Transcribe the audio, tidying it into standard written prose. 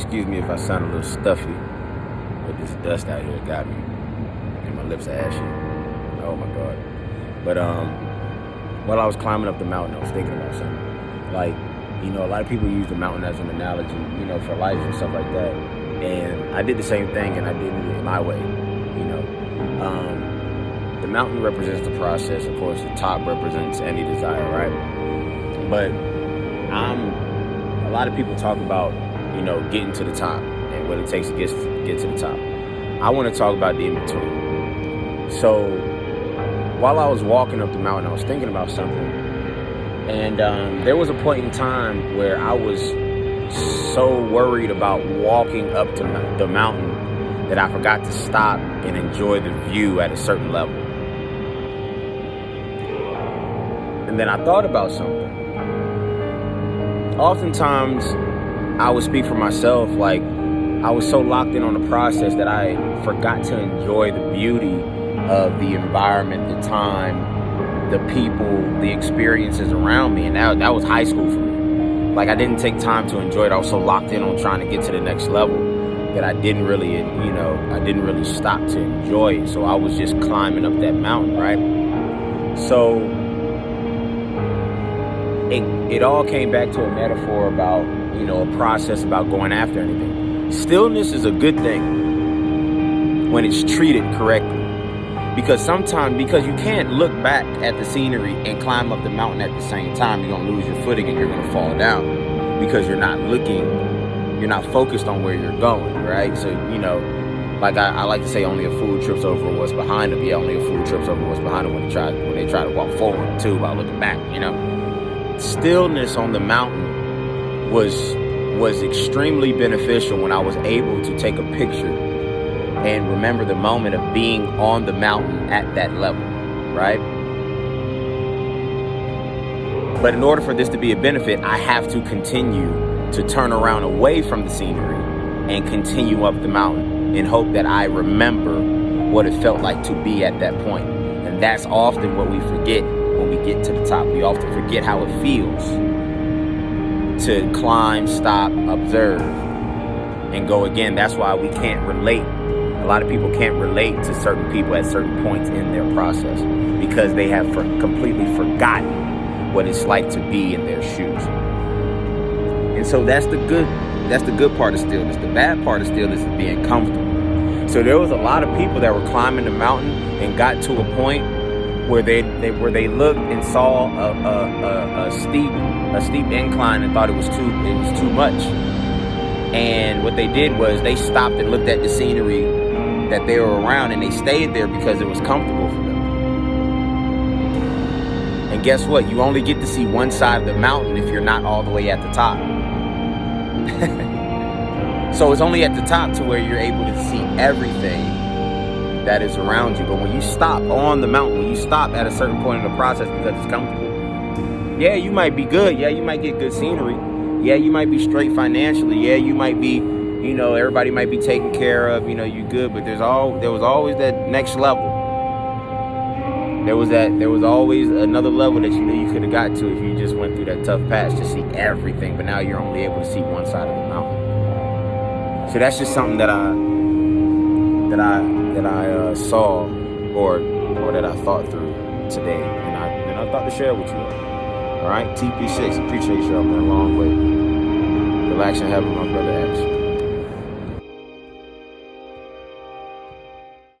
Excuse me if I sound a little stuffy, but this dust out here got me, and my lips are ashy. Oh my God. But while I was climbing up the mountain, I was thinking about something. Like, a lot of people use the mountain as an analogy, for life and stuff like that. And I did the same thing, and I did it my way. The mountain represents the process. Of course, the top represents any desire, right? But a lot of people talk about, getting to the top and what it takes to get to the top. I want to talk about the in-between. So while I was walking up the mountain, I was thinking about something. And there was a point in time where I was so worried about walking up to the mountain that I forgot to stop and enjoy the view at a certain level. And then I thought about something. Oftentimes, I would speak for myself, like I was so locked in on the process that I forgot to enjoy the beauty of the environment, the time, the people, the experiences around me. And that was high school for me. Like, I didn't take time to enjoy it. I was so locked in on trying to get to the next level that I didn't really, stop to enjoy it. So I was just climbing up that mountain, right? So it all came back to a metaphor about, a process about going after anything. Stillness is a good thing when it's treated correctly. Because you can't look back at the scenery and climb up the mountain at the same time. You're going to lose your footing and you're going to fall down because you're not focused on where you're going, right? So, like I like to say, only a fool trips over what's behind them. Yeah, only a fool trips over what's behind them when they try to walk forward too while looking back, Stillness on the mountain was extremely beneficial when I was able to take a picture and remember the moment of being on the mountain at that level, right? But in order for this to be a benefit, I have to continue to turn around away from the scenery and continue up the mountain in hope that I remember what it felt like to be at that point. And that's often what we forget when we get to the top. We often forget how it feels to climb, stop, observe, and go again. That's why we can't relate. A lot of people can't relate to certain people at certain points in their process because they have completely forgotten what it's like to be in their shoes. And so that's the good part of stillness. The bad part of stillness is being comfortable. So there was a lot of people that were climbing the mountain and got to a point where they looked and saw a steep incline and thought it was too much. And what they did was they stopped and looked at the scenery that they were around, and they stayed there because it was comfortable for them. And guess what? You only get to see one side of the mountain if you're not all the way at the top. So it's only at the top to where you're able to see everything that is around you. But when you stop on the mountain, when you stop at a certain point in the process because it's comfortable, yeah, you might be good. Yeah, you might get good scenery. Yeah, you might be straight financially. Yeah, you might be, everybody might be taken care of. You good. But there was always that next level. There was always another level that you knew you could have got to if you just went through that tough patch to see everything. But now you're only able to see one side of the mountain. So that's just something that I saw or that I thought through today, and I thought to share with you. All right, TP6, appreciate y'all, man. Long way. Relax and have my brother.